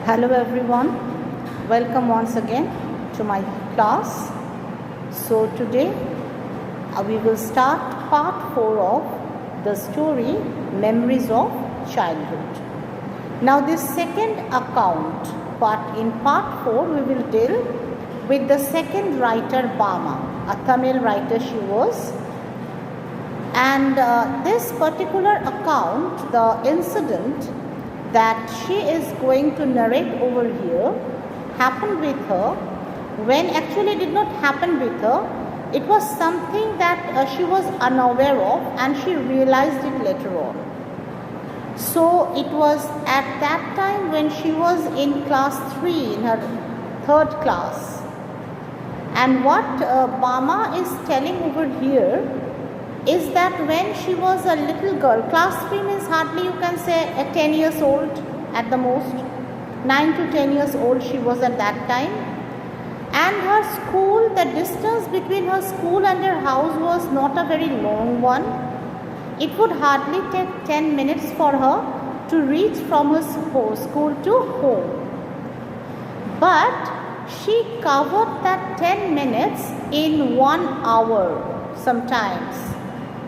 Hello everyone, welcome once again to my class. So today we will start part 4 of the story Memories of Childhood. Now this second account, in part 4 we will deal with the second writer Bama, a Tamil writer she was. And this particular account, the incident that she is going to narrate over here happened with her when actually did not happen with her. It was something that she was unaware of and she realized it later on. So it was at that time when she was in class 3, in her third class. And what Bama is telling over here is that when she was a little girl, class 3 means hardly you can say 10 years old at the most, 9 to 10 years old she was at that time. And her school, the distance between her school and her house was not a very long one. It would hardly take 10 minutes for her to reach from her school to home. But she covered that 10 minutes in 1 hour sometimes.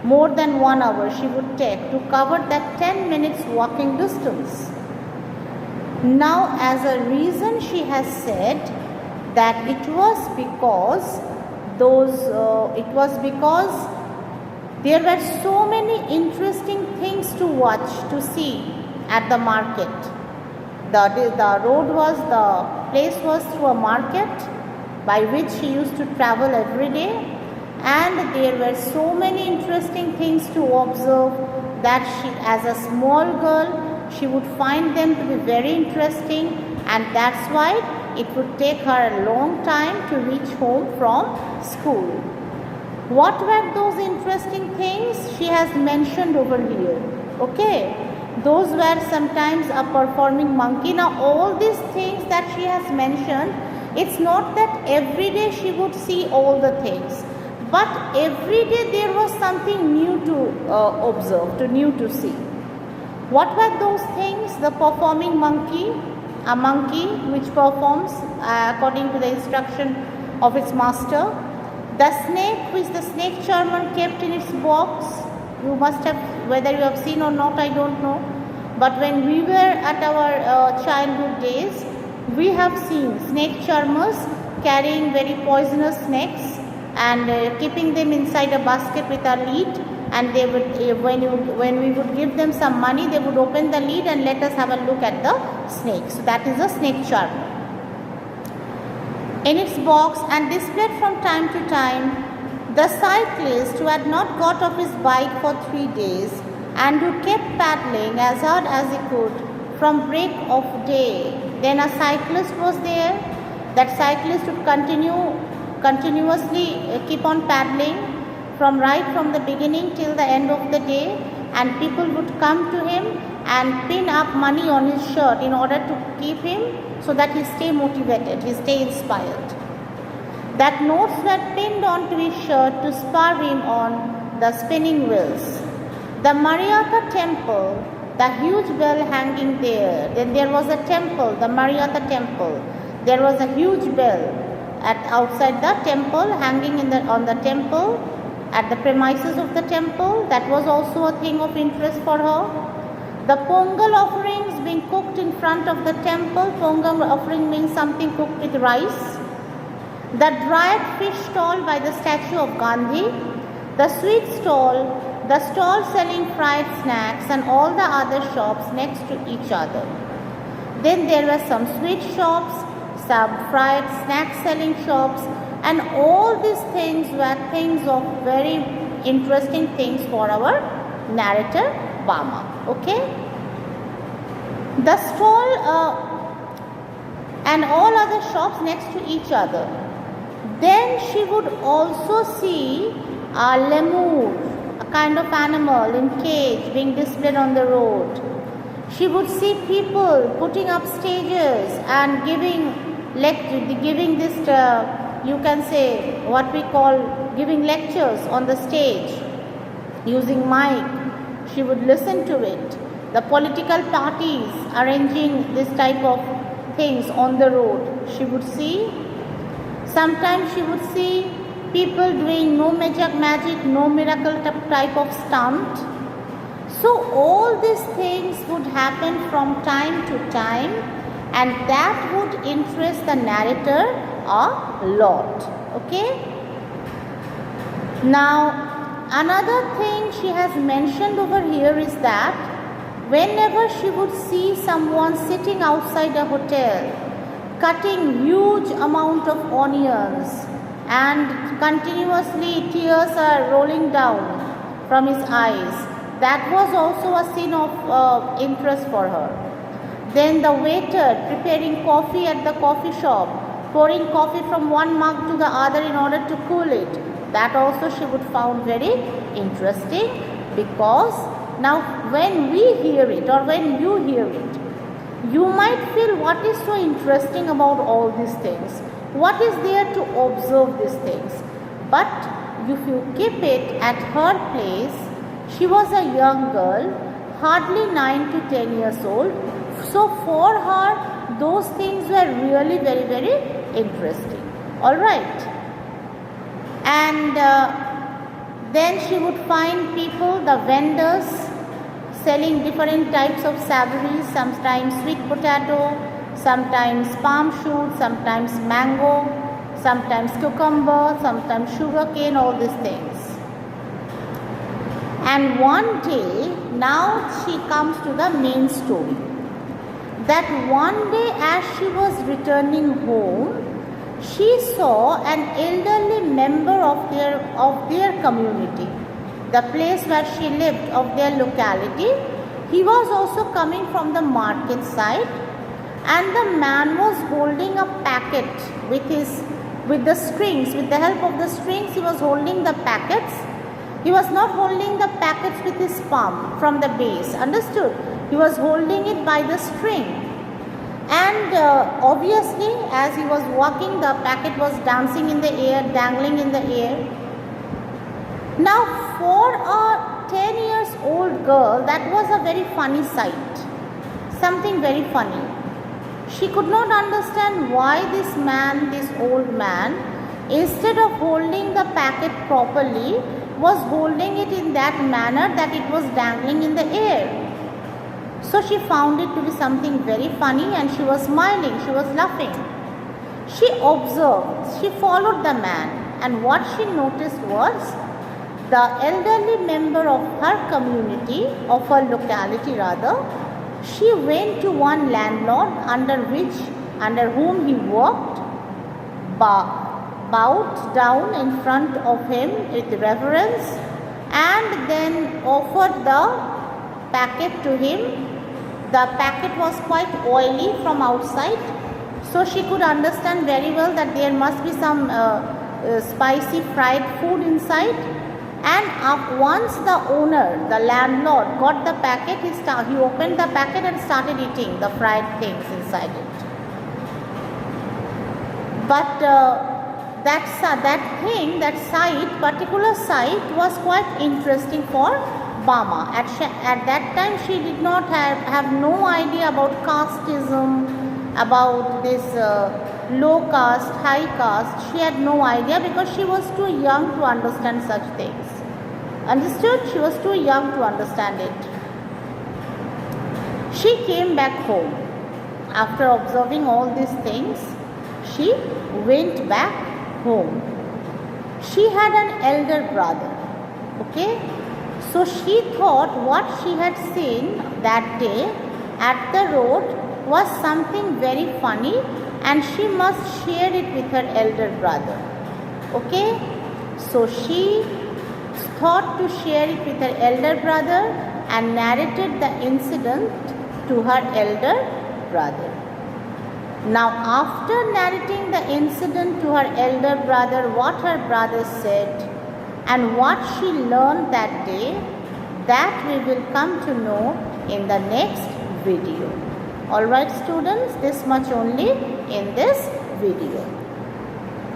More than 1 hour she would take to cover that 10 minutes walking distance. Now as a reason she has said that it was because there were so many interesting things to watch, to see at the market. The place was through a market by which she used to travel every day. And there were so many interesting things to observe that she, as a small girl, she would find them to be very interesting, and that's why it would take her a long time to reach home from school. What were those interesting things? She has mentioned over here. Okay, those were sometimes a performing monkey. Now all these things that she has mentioned, it's not that every day she would see all the things. But every day there was something new to observe, new to see. What were those things? The performing monkey, a monkey which performs according to the instruction of its master. The snake which the snake charmer kept in its box. You must have, whether you have seen or not, I don't know. But when we were at our childhood days, we have seen snake charmers carrying very poisonous snakes and keeping them inside a basket with a lid, and they would when we would give them some money, they would open the lid and let us have a look at the snake. So that is a snake charmer in its box. And displayed from time to time the cyclist who had not got off his bike for 3 days and who kept paddling as hard as he could from break of day. Then a cyclist was there. That cyclist would continuously keep on paddling from the beginning till the end of the day, and people would come to him and pin up money on his shirt in order to keep him so that he stay motivated, he stay inspired. That notes were pinned onto his shirt to spur him on the spinning wheels. The Mariata temple, the huge bell hanging there. Then there was a temple, the Mariata temple. There was a huge bell outside the temple, hanging on the temple, at the premises of the temple. That was also a thing of interest for her. The Pongal offerings being cooked in front of the temple. Pongal offering means something cooked with rice. The dried fish stall by the statue of Gandhi. The sweet stall, the stall selling fried snacks, and all the other shops next to each other. Then there were some sweet shops, some fried snack selling shops, and all these things were things of very interesting things for our narrator Bama. Okay, the stall and all other shops next to each other. Then she would also see a lemur, a kind of animal in cage being displayed on the road. She would see people putting up stages and giving this, you can say what we call giving lectures on the stage using mic. She would listen to it. The political parties arranging this type of things on the road. She would see, sometimes she would see people doing no magic, no miracle type of stunt. So all these things would happen from time to time, and that would interest the narrator a lot. Okay. Now another thing she has mentioned over here is that whenever she would see someone sitting outside a hotel cutting huge amount of onions and continuously tears are rolling down from his eyes, that was also a scene of interest for her. Then the waiter preparing coffee at the coffee shop, pouring coffee from one mug to the other in order to cool it, that also she would found very interesting, because now when we hear it or when you hear it, you might feel what is so interesting about all these things, what is there to observe these things. But if you keep it at her place, she was a young girl, hardly 9 to 10 years old, so for her those things were really very interesting. Alright. And then she would find people, the vendors, selling different types of savories, sometimes sweet potato, sometimes palm shoot, sometimes mango, sometimes cucumber, sometimes sugar cane, all these things. And one day, now she comes to the main story, that one day as she was returning home, she saw an elderly member of their community, the place where she lived, of their locality. He was also coming from the market side, and the man was holding a packet with the strings. With the help of the strings, he was holding the packets. He was not holding the packets with his palm from the base. Understood? He was holding it by the string. And obviously, as he was walking, the packet was dancing in the air, dangling in the air. Now, for a 10 years old girl, that was a very funny sight. Something very funny. She could not understand why this man, this old man, instead of holding the packet properly, was holding it in that manner that it was dangling in the air. So she found it to be something very funny, and she was smiling, she was laughing. She observed, she followed the man, and what she noticed was the elderly member of her community, of her locality rather, she went to one landlord under whom he worked, bowed down in front of him with reverence, and then offered the packet to him. The packet was quite oily from outside, so she could understand very well that there must be some spicy fried food inside. And once the owner, the landlord, got the packet, he opened the packet and started eating the fried things inside it. But that particular sight was quite interesting for Bama. At that time, she did not have no idea about casteism, about this low caste, high caste. She had no idea because she was too young to understand such things. Understood? She was too young to understand it. She came back home. After observing all these things, she went back home. She had an elder brother. Okay? So she thought what she had seen that day at the road was something very funny, and she must share it with her elder brother. Okay? So she thought to share it with her elder brother and narrated the incident to her elder brother. Now, after narrating the incident to her elder brother, what her brother said and what she learned that day, that we will come to know in the next video. Alright students, this much only in this video.